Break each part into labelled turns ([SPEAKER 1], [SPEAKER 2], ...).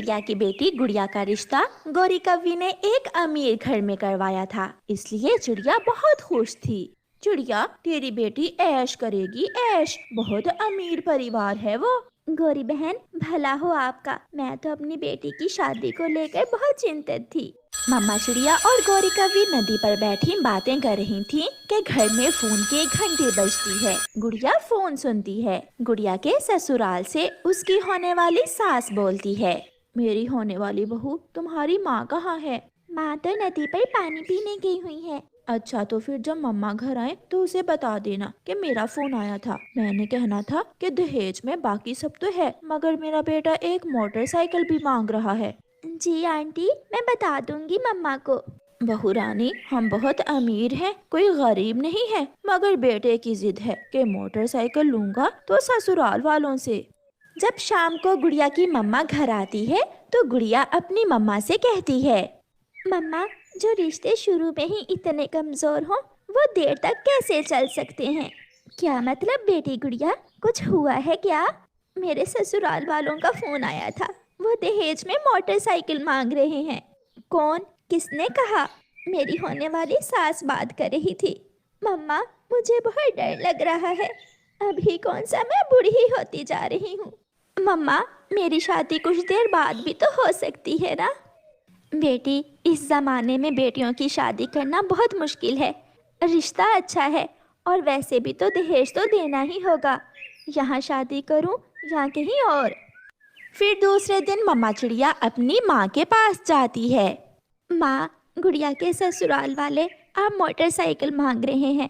[SPEAKER 1] चिड़िया की बेटी गुड़िया का रिश्ता गौरी कव्वी ने एक अमीर घर में करवाया था, इसलिए चिड़िया बहुत खुश थी। चिड़िया, तेरी बेटी ऐश करेगी ऐश, बहुत अमीर परिवार है वो। गौरी बहन, भला हो आपका। मैं तो अपनी बेटी की शादी को लेकर बहुत चिंतित थी। मम्मा चिड़िया और गौरी कव्वी नदी पर बैठी बातें कर रही थीं कि घर में फोन की घंटी बजती है। गुड़िया फोन सुनती है। गुड़िया के ससुराल से उसकी होने वाली सास बोलती है, मेरी होने वाली बहू, तुम्हारी माँ कहाँ है? माँ तो नदी पर पानी पीने गई हुई है। अच्छा, तो फिर जब मम्मा घर आए तो उसे बता देना कि मेरा फोन आया था। मैंने कहना था कि दहेज में बाकी सब तो है, मगर मेरा बेटा एक मोटरसाइकिल भी मांग रहा है। जी आंटी, मैं बता दूंगी मम्मा को। बहू रानी, हम बहुत अमीर हैं, कोई गरीब नहीं है, मगर बेटे की जिद है कि मोटरसाइकिल लूंगा तो ससुराल वालों से। जब शाम को गुड़िया की मम्मा घर आती है तो गुड़िया अपनी मम्मा से कहती है, मम्मा, जो रिश्ते शुरू में ही इतने कमजोर हों वो देर तक कैसे चल सकते हैं? क्या मतलब बेटी गुड़िया, कुछ हुआ है क्या? मेरे ससुराल वालों का फोन आया था, वो दहेज में मोटरसाइकिल मांग रहे हैं। कौन? किसने कहा? मेरी होने वाली सास बात कर रही थी। मम्मा, मुझे बहुत डर लग रहा है, अभी कौन सा मैं बूढ़ी होती जा रही हूँ। मम्मा, मेरी शादी कुछ देर बाद भी तो हो सकती है ना? बेटी, इस ज़माने में बेटियों की शादी करना बहुत मुश्किल है। रिश्ता अच्छा है और वैसे भी तो दहेज तो देना ही होगा। यहाँ शादी करूँ या कहीं और? फिर दूसरे दिन मम्मा चिड़िया अपनी माँ के पास जाती है। माँ, गुड़िया के ससुराल वाले अब मोटरसाइकिल मांग रहे हैं।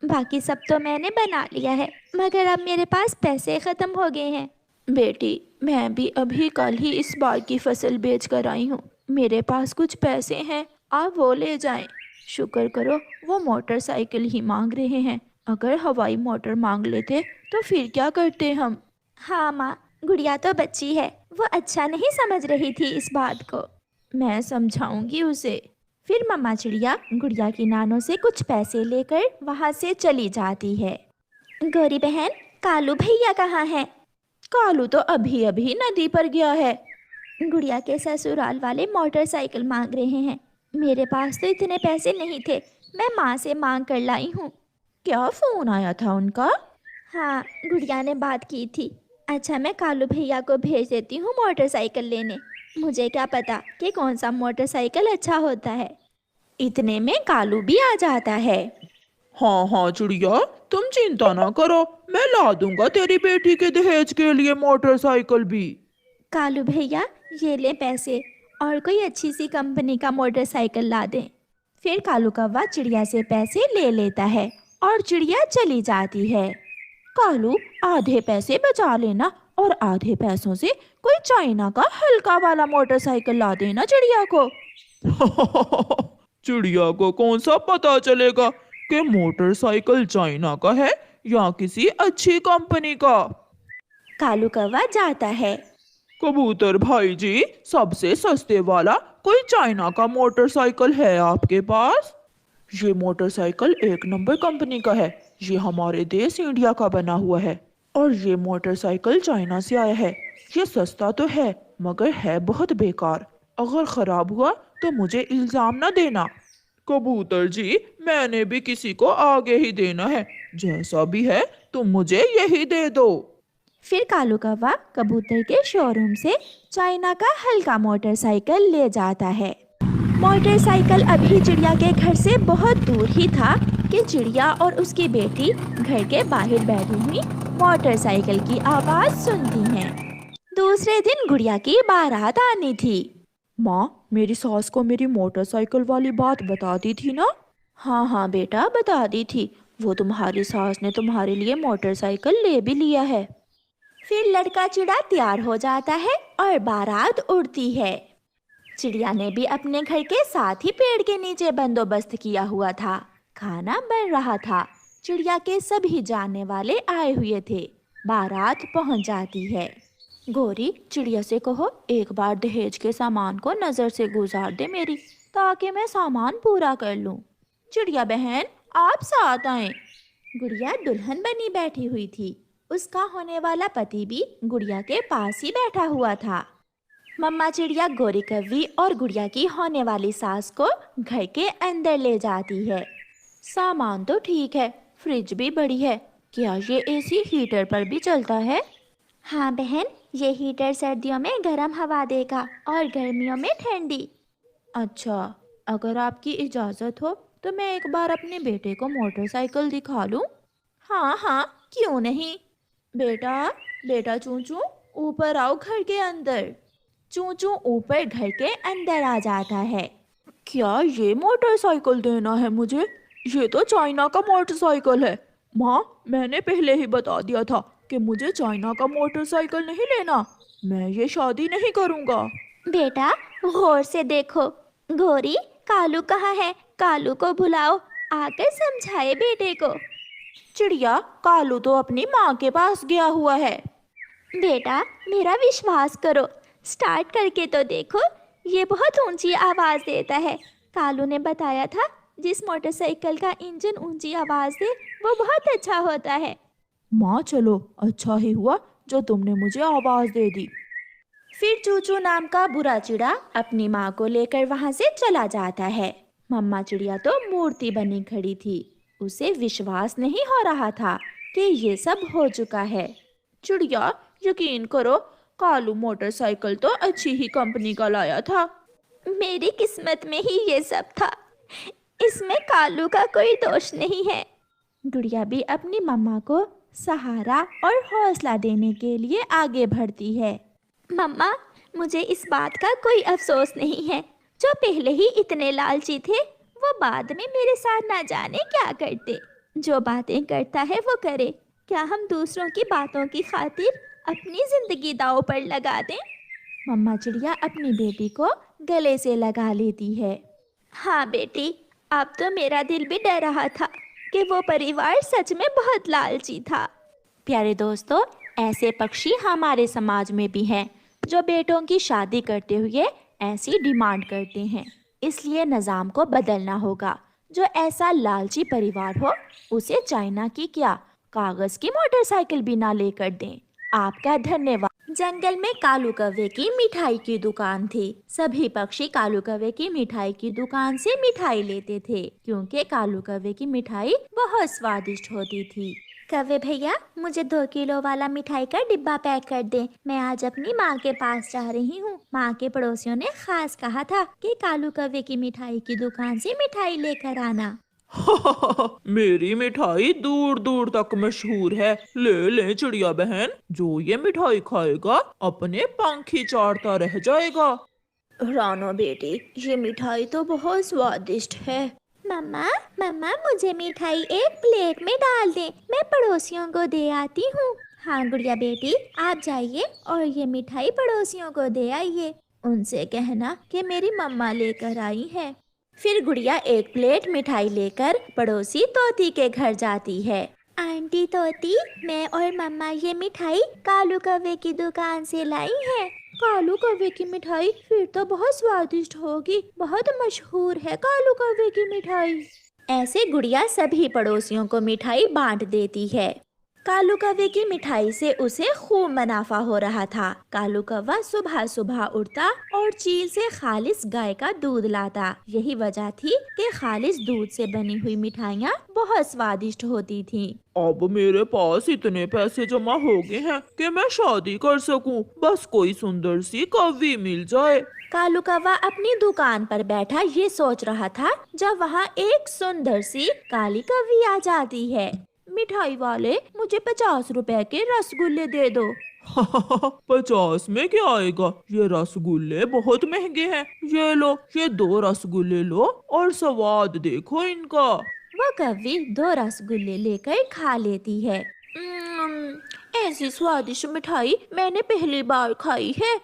[SPEAKER 1] बाकी सब तो मैंने बना लिया है, मगर अब मेरे पास पैसे ख़त्म हो गए हैं। बेटी, मैं भी अभी कल ही इस बार की फसल बेच कर आई हूँ, मेरे पास कुछ पैसे हैं, आप वो ले जाएं। शुक्र करो वो मोटरसाइकिल ही मांग रहे हैं, अगर हवाई मोटर मांग लेते तो फिर क्या करते हम? हाँ माँ, गुड़िया तो बच्ची है, वो अच्छा नहीं समझ रही थी इस बात को। मैं समझाऊंगी उसे। फिर मम्मा चिड़िया गुड़िया की नानों से कुछ पैसे लेकर वहाँ से चली जाती है। गौरी बहन, कालू भैया कहाँ हैं? कालू तो अभी अभी नदी पर गया है। गुड़िया के ससुराल वाले मोटरसाइकिल मांग रहे हैं, मेरे पास तो इतने पैसे नहीं थे, मैं माँ से मांग कर लाई हूँ। क्या फोन आया था उनका? हाँ, गुड़िया ने बात की थी। अच्छा, मैं कालू भैया को भेज देती हूँ मोटरसाइकिल लेने, मुझे क्या पता कि कौन सा मोटरसाइकिल अच्छा होता है। इतने में कालू भी आ जाता है।
[SPEAKER 2] हाँ हाँ चिड़िया, तुम चिंता ना करो, मैं ला दूंगा तेरी बेटी के दहेज के लिए मोटरसाइकिल भी।
[SPEAKER 1] कालू भैया, ये ले पैसे और कोई अच्छी सी कंपनी का मोटरसाइकिल ला दें। फिर कालू कौवा चिड़िया से पैसे ले लेता है और चिड़िया चली जाती है। कालू, आधे पैसे बचा लेना और आधे पैसों से कोई चाइना का हल्का वाला मोटरसाइकिल ला देना चिड़िया को।
[SPEAKER 2] चिड़िया को कौन सा पता चलेगा कि मोटरसाइकिल चाइना का है या किसी अच्छी कंपनी का।
[SPEAKER 1] कालू कौवा जाता है।
[SPEAKER 2] कबूतर भाई जी, सबसे सस्ते वाला कोई चाइना का मोटरसाइकिल है आपके पास? ये मोटरसाइकिल एक नंबर कंपनी का है, ये हमारे देश इंडिया का बना हुआ है और ये मोटरसाइकिल चाइना से आया है। ये सस्ता तो है मगर है बहुत बेकार, अगर खराब हुआ तो मुझे इल्जाम ना देना। कबूतर जी, मैंने भी किसी को आगे ही देना है, जैसा भी है तुम मुझे यही दे दो।
[SPEAKER 1] फिर कालू कौवा कबूतर के शोरूम से चाइना का हल्का मोटरसाइकिल ले जाता है। मोटरसाइकिल अभी चिड़िया के घर से बहुत दूर ही था कि चिड़िया और उसकी बेटी घर के बाहर बैठी हुई मोटरसाइकिल की आवाज़ सुनती हैं। दूसरे दिन गुड़िया की बारात आनी थी।
[SPEAKER 2] माँ, मेरी सास को मेरी मोटरसाइकिल वाली बात बता दी थी ना?
[SPEAKER 1] हाँ हाँ बेटा, बता दी थी, वो तुम्हारी सास ने तुम्हारे लिए मोटरसाइकिल ले भी लिया है। फिर लड़का चिड़ा तैयार हो जाता है और बारात उड़ती है। चिड़िया ने भी अपने घर के साथ ही पेड़ के नीचे बंदोबस्त किया हुआ था, खाना बन रहा था। चिड़िया के सभी जानने वाले आए हुए थे। बारात पहुंच जाती है। गौरी, चिड़िया से कहो एक बार दहेज के सामान को नजर से गुजार दे मेरी, ताकि मैं सामान पूरा कर लूं। चिड़िया बहन, आप साथ आए। गुड़िया दुल्हन बनी बैठी हुई थी, उसका होने वाला पति भी गुड़िया के पास ही बैठा हुआ था। मम्मा चिड़िया गोरी कव्वी और गुड़िया की होने वाली सास को घर के अंदर ले जाती है। सामान तो ठीक है, फ्रिज भी बड़ी है। क्या ये एसी हीटर पर भी चलता है? हाँ बहन, ये हीटर सर्दियों में गर्म हवा देगा और गर्मियों में ठंडी। अच्छा, अगर आपकी इजाज़त हो तो मैं एक बार अपने बेटे को मोटरसाइकिल दिखा लूं? हाँ हाँ, क्यों नहीं। बेटा, बेटा चूचू, ऊपर आओ घर के अंदर। चूचू ऊपर घर के अंदर आ जाता है। क्या ये मोटरसाइकिल देना है मुझे? ये तो चाइना का मोटरसाइकिल है। माँ, मैंने पहले ही बता दिया था कि मुझे चाइना का मोटरसाइकिल नहीं लेना। मैं ये शादी नहीं करूँगा। बेटा, गौर से देखो। गोरी, कालू कहाँ है? कालू को बुलाओ, आकर समझाए बेटे को। चिड़िया, कालू तो अपनी माँ के पास गया हुआ है। बेटा, मेरा विश्वास करो, स्टार्ट करके तो देखो। ये बहुत ऊंची आवाज़ देता है। कालू ने बताया था जिस मोटरसाइकिल का इंजन ऊंची आवाज़ दे वो बहुत अच्छा होता है। माँ चलो, अच्छा ही हुआ जो तुमने मुझे आवाज़ दे दी। फिर चूचू नाम का बुरा चिड़ा अपनी माँ को लेकर वहाँ से चला जाता है। मम्मा चिड़िया तो मूर्ति बनी खड़ी थी। उसे विश्वास नहीं हो रहा था कि ये सब हो चुका है। चिड़िया, यकीन करो, कालू मोटरसाइकिल तो अच्छी ही कंपनी का लाया था। मेरी किस्मत में ही ये सब था, इसमें कालू का कोई दोष नहीं है। गुड़िया भी अपनी मम्मा को सहारा और हौसला देने के लिए आगे बढ़ती है। मम्मा, मुझे इस बात का कोई अफसोस नहीं है। जो पहले ही इतने लालची थे वो बाद में मेरे साथ ना जाने क्या करते। जो बातें करता है वो करे। क्या हम दूसरों की बातों की खातिर अपनी जिंदगी दांव पर लगा दें? मम्मा चिड़िया अपनी बेटी को गले से लगा लेती है। हाँ बेटी, अब तो मेरा दिल भी डर रहा था कि वो परिवार सच में बहुत लालची था। प्यारे दोस्तों, ऐसे पक्षी हमारे समाज में भी हैं जो बेटों की शादी करते हुए ऐसी डिमांड करते हैं। इसलिए निज़ाम को बदलना होगा। जो ऐसा लालची परिवार हो उसे चाइना की क्या, कागज की मोटरसाइकिल भी ना लेकर दें। आपका धन्यवाद। जंगल में कालू कौवे की मिठाई की दुकान थी। सभी पक्षी कालू कौवे की मिठाई की दुकान से मिठाई लेते थे क्योंकि कालू कौवे की मिठाई बहुत स्वादिष्ट होती थी। कौवे भैया, मुझे 2 किलो वाला मिठाई का डिब्बा पैक कर दे। मैं आज अपनी माँ के पास जा रही हूँ। माँ के पड़ोसियों ने खास कहा था कि कालू कौवे की मिठाई की दुकान से मिठाई लेकर आना।
[SPEAKER 2] मेरी मिठाई दूर दूर तक मशहूर है। ले ले चिड़िया बहन, जो ये मिठाई खाएगा अपने पंख ही चाटता रह जाएगा। रानो बेटी, ये मिठाई तो बहुत स्वादिष्ट है।
[SPEAKER 1] मम्मा, मम्मा, मुझे मिठाई एक प्लेट में डाल दे, मैं पड़ोसियों को दे आती हूँ। हाँ गुड़िया बेटी, आप जाइए और ये मिठाई पड़ोसियों को दे आइए। उनसे कहना कि मेरी मम्मा लेकर आई है। फिर गुड़िया एक प्लेट मिठाई लेकर पड़ोसी तोती के घर जाती है। आंटी तोती, मैं और मम्मा ये मिठाई कालू कौवे की दुकान से लाई है। कालू कौवे की मिठाई फिर तो बहुत स्वादिष्ट होगी, बहुत मशहूर है कालू कौवे की मिठाई। ऐसे गुड़िया सभी पड़ोसियों को मिठाई बांट देती है। कालू कौवे की मिठाई से उसे खूब मुनाफा हो रहा था। कालू कौवा सुबह सुबह उठता और चील से खालिस गाय का दूध लाता। यही वजह थी कि खालिस दूध से बनी हुई मिठाइयाँ बहुत स्वादिष्ट होती थीं।
[SPEAKER 2] अब मेरे पास इतने पैसे जमा हो गए हैं कि मैं शादी कर सकूं। बस कोई सुंदर सी कौवी मिल जाए।
[SPEAKER 1] कालू कौवा अपनी दुकान पर बैठा ये सोच रहा था जब वहाँ एक सुंदर सी काली कौवी आ जाती है। मिठाई वाले, मुझे 50 रुपए के रसगुल्ले दे दो।
[SPEAKER 2] 50 में क्या आएगा? ये रसगुल्ले बहुत महंगे हैं। ये लो, ये 2 रसगुल्ले लो और स्वाद देखो इनका।
[SPEAKER 1] वो कौवी 2 रसगुल्ले लेकर खा लेती है। ऐसी स्वादिष्ट मिठाई मैंने पहली बार खाई है।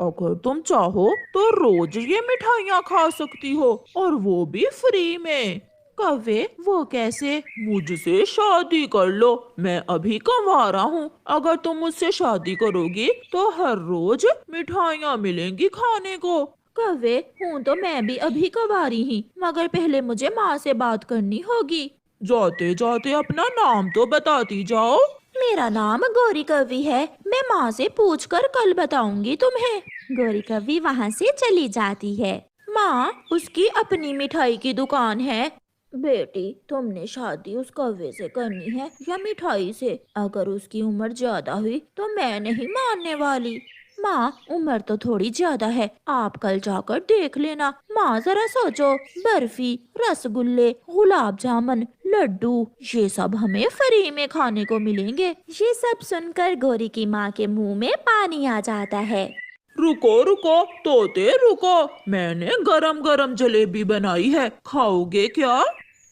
[SPEAKER 2] अगर तुम चाहो तो रोज ये मिठाइयाँ खा सकती हो, और वो भी फ्री में। कौवे, वो कैसे? मुझसे शादी कर लो, मैं अभी कमा हूँ। अगर तुम मुझसे शादी करोगी तो हर रोज मिठाइयाँ मिलेंगी खाने को। कौवे, हूँ तो मैं भी अभी कवारी ही, मगर पहले मुझे माँ से बात करनी होगी। जाते जाते अपना नाम तो बताती जाओ।
[SPEAKER 1] मेरा नाम गौरी कवि है, मैं माँ से पूछकर कल बताऊंगी तुम्हें। गौरी कवि वहाँ से चली जाती है। माँ, उसकी अपनी मिठाई की दुकान है। बेटी, तुमने शादी उस कौवे से करनी है या मिठाई से? अगर उसकी उम्र ज्यादा हुई तो मैं नहीं मानने वाली। माँ, उम्र तो थोड़ी ज्यादा है, आप कल जाकर देख लेना। माँ जरा सोचो, बर्फी, रसगुल्ले, गुलाब जामुन, लड्डू, ये सब हमें फ्री में खाने को मिलेंगे। ये सब सुनकर गौरी की माँ के मुंह में पानी आ जाता है।
[SPEAKER 2] रुको रुको तोते रुको, मैंने गरम गरम जलेबी बनाई है, खाओगे क्या?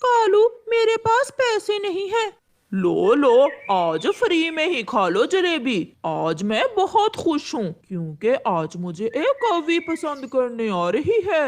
[SPEAKER 2] कालू, मेरे पास पैसे नहीं है। लो लो, आज फ्री में ही खा लो जलेबी। आज मैं बहुत खुश हूँ क्योंकि आज मुझे एक कौवी पसंद करने आ रही है।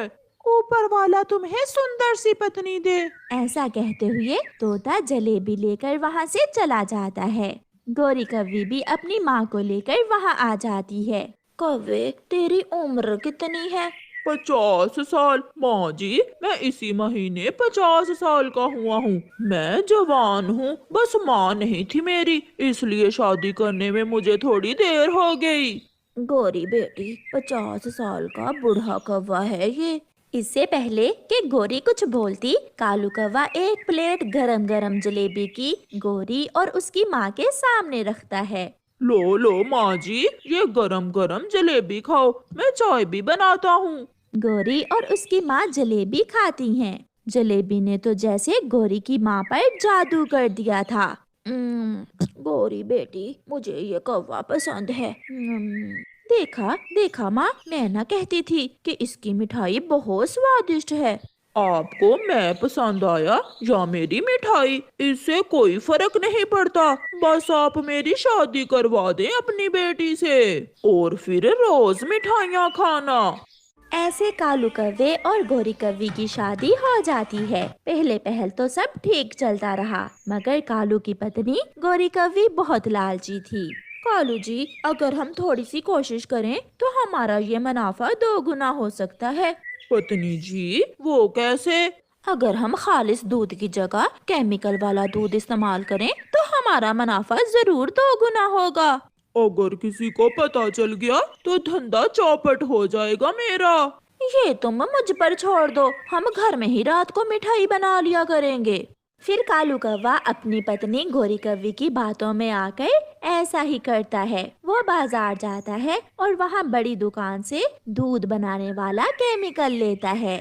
[SPEAKER 2] ऊपर वाला तुम्हें सुंदर सी पत्नी दे।
[SPEAKER 1] ऐसा कहते हुए तोता जलेबी लेकर वहाँ से चला जाता है। गौरी कवि भी अपनी माँ को लेकर वहाँ आ जाती है। कौवे, तेरी उम्र कितनी है?
[SPEAKER 2] 50 साल। माँ जी, मैं इसी महीने 50 साल का हुआ हूँ। मैं जवान हूँ, बस माँ नहीं थी मेरी, इसलिए शादी करने में मुझे थोड़ी देर हो गई।
[SPEAKER 1] गौरी बेटी, 50 साल का बूढ़ा कौवा है ये। इससे पहले कि गौरी कुछ बोलती, कालू कौवा एक प्लेट गरम गरम जलेबी की गौरी और उसकी माँ के सामने रखता है।
[SPEAKER 2] लो लो माँ जी, ये गरम गरम जलेबी खाओ, मैं चाय भी बनाता हूँ।
[SPEAKER 1] गौरी और उसकी माँ जलेबी खाती हैं। जलेबी ने तो जैसे गौरी की माँ पर जादू कर दिया था। गौरी बेटी, मुझे ये कौवा पसंद है। देखा देखा माँ, मैं ना कहती थी कि इसकी मिठाई बहुत स्वादिष्ट है।
[SPEAKER 2] आपको मैं पसंद आया या मेरी मिठाई, इससे कोई फर्क नहीं पड़ता। बस आप मेरी शादी करवा दें अपनी बेटी से और फिर रोज मिठाइयाँ खाना।
[SPEAKER 1] ऐसे कालू कौवे और गौरी कवि की शादी हो जाती है। पहले पहल तो सब ठीक चलता रहा, मगर कालू की पत्नी गौरी कवि बहुत लालची थी। कालू जी, अगर हम थोड़ी सी कोशिश करें तो हमारा ये मुनाफा 2 गुना हो सकता है।
[SPEAKER 2] पत्नी जी, वो कैसे?
[SPEAKER 1] अगर हम खालिस दूध की जगह केमिकल वाला दूध इस्तेमाल करें तो हमारा मुनाफा जरूर 2 गुना होगा।
[SPEAKER 2] अगर किसी को पता चल गया तो धंधा चौपट हो जाएगा मेरा।
[SPEAKER 1] ये तुम मुझ पर छोड़ दो, हम घर में ही रात को मिठाई बना लिया करेंगे। फिर कालू कौवा अपनी पत्नी गौरी कवि की बातों में आकर ऐसा ही करता है। वो बाजार जाता है और वहाँ बड़ी दुकान से दूध बनाने वाला केमिकल लेता है।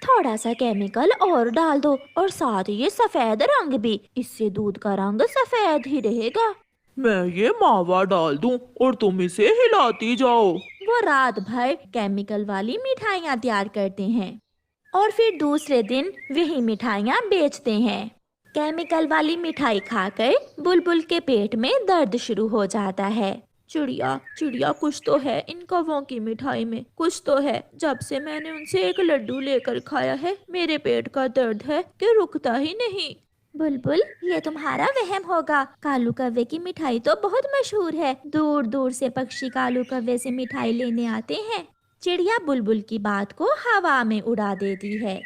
[SPEAKER 1] थोड़ा सा केमिकल और डाल दो और साथ ये सफेद रंग भी, इससे दूध का रंग सफेद ही रहेगा।
[SPEAKER 2] मैं ये मावा डाल दूं और तुम इसे हिलाती जाओ।
[SPEAKER 1] वो रात भर केमिकल वाली मिठाइयाँ तैयार करते हैं और फिर दूसरे दिन वही मिठाइयाँ बेचते हैं। केमिकल वाली मिठाई खाकर बुलबुल के पेट में दर्द शुरू हो जाता है। चिड़िया चिड़िया, कुछ तो है इन कौवों की मिठाई में, कुछ तो है। जब से मैंने उनसे एक लड्डू लेकर खाया है, मेरे पेट का दर्द है कि रुकता ही नहीं। बुलबुल, ये तुम्हारा वहम होगा। कालू कौवे की मिठाई तो बहुत मशहूर है, दूर दूर से पक्षी कालू कौवे से मिठाई लेने आते हैं। चिड़िया बुलबुल की बात को हवा में उड़ा देती है।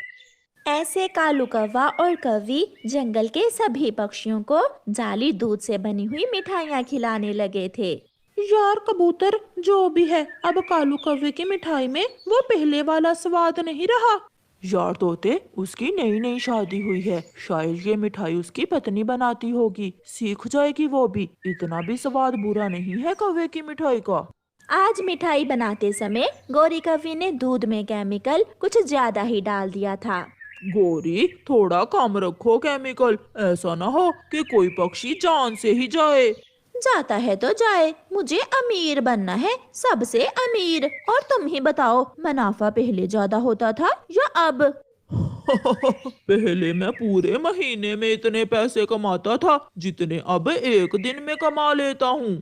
[SPEAKER 1] ऐसे कालू कौवा और कवि जंगल के सभी पक्षियों को जाली दूध से बनी हुई मिठाइयाँ खिलाने लगे थे।
[SPEAKER 2] यार कबूतर, जो भी है, अब कालू कौवे की मिठाई में वो पहले वाला स्वाद नहीं रहा। यार तोते, उसकी नई नई शादी हुई है, शायद ये मिठाई उसकी पत्नी बनाती होगी, सीख जाएगी वो भी। इतना भी स्वाद बुरा नहीं है कौवे की मिठाई का।
[SPEAKER 1] आज मिठाई बनाते समय गौरी कवि ने दूध में केमिकल कुछ ज्यादा ही डाल दिया था।
[SPEAKER 2] गौरी, थोड़ा कम रखो केमिकल, ऐसा ना हो कि कोई पक्षी जान से ही जाए।
[SPEAKER 1] जाता है तो जाए, मुझे अमीर बनना है, सबसे अमीर। और तुम ही बताओ, मुनाफा पहले ज्यादा होता था या अब?
[SPEAKER 2] पहले मैं पूरे महीने में इतने पैसे कमाता था जितने अब एक दिन में कमा लेता हूँ।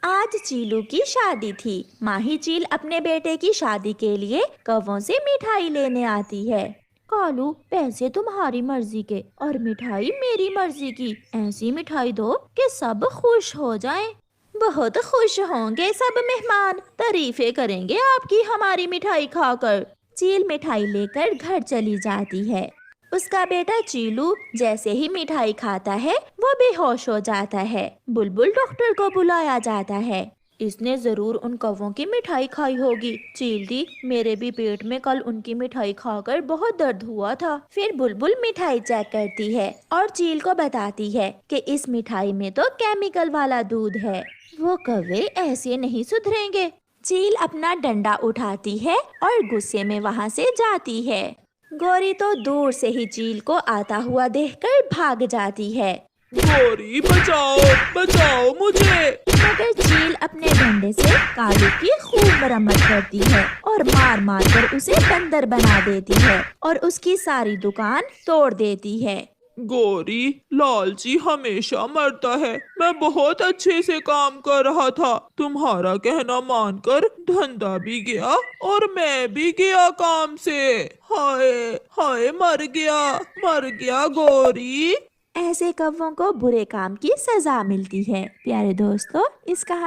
[SPEAKER 1] आज चीलू की शादी थी। माही चील अपने बेटे की शादी के लिए कौवों से मिठाई लेने आती है। कालू, पैसे तुम्हारी मर्जी के और मिठाई मेरी मर्जी की। ऐसी मिठाई दो कि सब खुश हो जाएं। बहुत खुश होंगे सब मेहमान, तारीफें करेंगे आपकी हमारी मिठाई खाकर। चील मिठाई लेकर घर चली जाती है। اس کا بیٹا چیلو جیسے ہی مٹھائی کھاتا ہے وہ بے ہوش ہو جاتا ہے۔ بلبل ڈاکٹر کو بلایا جاتا ہے۔ اس نے ضرور ان کووں کی مٹھائی کھائی ہوگی۔ چیل دی، میرے بھی پیٹ میں کل ان کی مٹھائی کھا کر بہت درد ہوا تھا۔ پھر بلبل مٹھائی چیک کرتی ہے اور چیل کو بتاتی ہے کہ اس مٹھائی میں تو کیمیکل والا دودھ ہے۔ وہ کوے ایسے نہیں سدھریں گے۔ چیل اپنا ڈنڈا اٹھاتی ہے اور غصے میں وہاں سے جاتی ہے۔ گوری تو دور سے ہی چیل کو آتا ہوا دیکھ کر بھاگ جاتی ہے،
[SPEAKER 2] گوری بچاؤ بچاؤ مجھے۔
[SPEAKER 1] مگر چیل اپنے ڈنڈے سے کالو کی خوب مرمت کرتی ہے اور مار مار کر اسے بندر بنا دیتی ہے اور اس کی ساری دکان توڑ دیتی ہے۔
[SPEAKER 2] گوری، لالچی ہمیشہ مرتا ہے۔ میں بہت اچھے سے کام کر رہا تھا، تمہارا کہنا مان کر دھندا بھی گیا اور میں بھی گیا کام سے۔ ہائے ہائے، مر گیا گوری۔
[SPEAKER 1] ایسے کووں کو برے کام کی سزا ملتی ہے۔ پیارے دوستو، اس کہانی